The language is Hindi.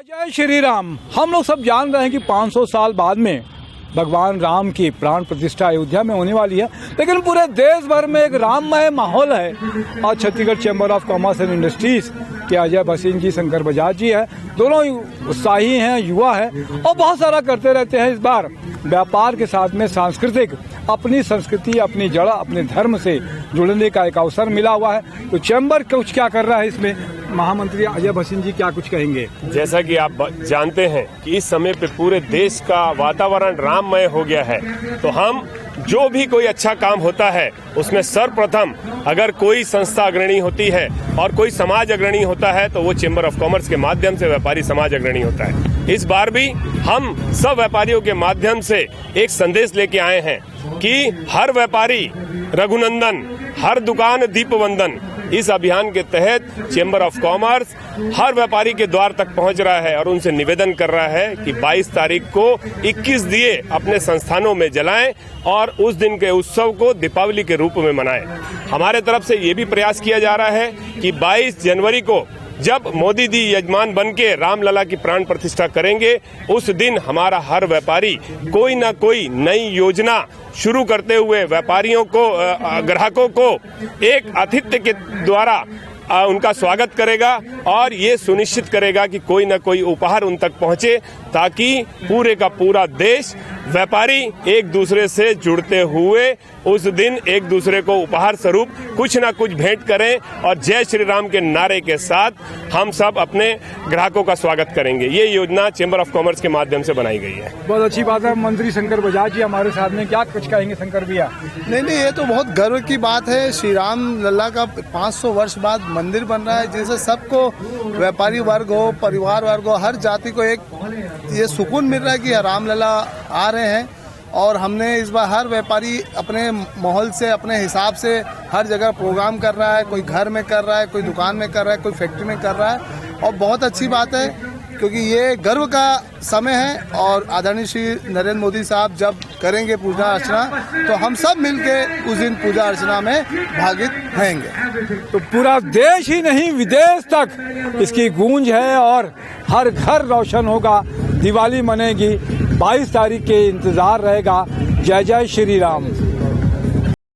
जय श्री राम। हम लोग सब जान रहे हैं कि 500 साल बाद में भगवान राम की प्राण प्रतिष्ठा अयोध्या में होने वाली है, लेकिन पूरे देश भर में एक राममय माहौल है। और Chhattisgarh chamber of commerce and industries के अजय भसीन जी, शंकर बजाज जी है, दोनों उत्साही हैं, युवा है और बहुत सारा करते रहते हैं। इस बार व्यापार के साथ में सांस्कृतिक अपनी संस्कृति, अपनी जड़, अपने धर्म से जुड़ने का एक अवसर मिला हुआ है। तो चैम्बर कुछ क्या कर रहा है इसमें, महामंत्री अजय भसीन जी क्या कुछ कहेंगे। जैसा कि आप जानते हैं कि इस समय पे पूरे देश का वातावरण राममय हो गया है, तो हम जो भी कोई अच्छा काम होता है उसमें सर्वप्रथम अगर कोई संस्था अग्रणी होती है और कोई समाज अग्रणी होता है तो वो चैम्बर ऑफ कॉमर्स के माध्यम से व्यापारी समाज अग्रणी होता है। इस बार भी हम सब व्यापारियों के माध्यम से एक संदेश लेके आए हैं कि हर व्यापारी रघुनंदन, हर दुकान दीपवंदन। इस अभियान के तहत चैम्बर ऑफ कॉमर्स हर व्यापारी के द्वार तक पहुंच रहा है और उनसे निवेदन कर रहा है कि 22 तारीख को 21 दिए अपने संस्थानों में जलाएं और उस दिन के उत्सव को दीपावली के रूप में मनाएं। हमारे तरफ से ये भी प्रयास किया जा रहा है कि 22 जनवरी को जब मोदी जी यजमान बनके रामलला की प्राण प्रतिष्ठा करेंगे, उस दिन हमारा हर व्यापारी कोई ना कोई नई योजना शुरू करते हुए व्यापारियों को, ग्राहकों को एक आतिथ्य के द्वारा उनका स्वागत करेगा और ये सुनिश्चित करेगा कि कोई ना कोई उपहार उन तक पहुंचे, ताकि पूरे का पूरा देश व्यापारी एक दूसरे से जुड़ते हुए उस दिन एक दूसरे को उपहार स्वरूप कुछ ना कुछ भेंट करें और जय श्री राम के नारे के साथ हम सब अपने ग्राहकों का स्वागत करेंगे। ये योजना चैम्बर ऑफ कॉमर्स के माध्यम से बनाई गई है। बहुत अच्छी बात है। मंत्री शंकर बजाज जी हमारे साथ में, क्या कुछ कहेंगे शंकर भैया। नहीं, ये तो बहुत गर्व की बात है। श्री राम लला का 500 वर्ष बाद मंदिर बन रहा है, जिससे सबको, व्यापारी वर्ग हो, परिवार वर्ग हो, हर जाति को एक ये सुकून मिल रहा है कि राम लला आ रहे हैं। और हमने इस बार हर व्यापारी अपने माहौल से, अपने हिसाब से हर जगह प्रोग्राम कर रहा है। कोई घर में कर रहा है, कोई दुकान में कर रहा है, कोई फैक्ट्री में कर रहा है। और बहुत अच्छी बात है क्योंकि ये गर्व का समय है। और आदरणीय श्री नरेंद्र मोदी साहब जब करेंगे पूजा अर्चना, तो हम सब मिलके उस दिन पूजा अर्चना में भागित रहेंगे। तो पूरा देश ही नहीं, विदेश तक इसकी गूंज है और हर घर रोशन होगा, दिवाली मनेगी। 22 तारीख के इंतजार रहेगा। जय जय श्री राम।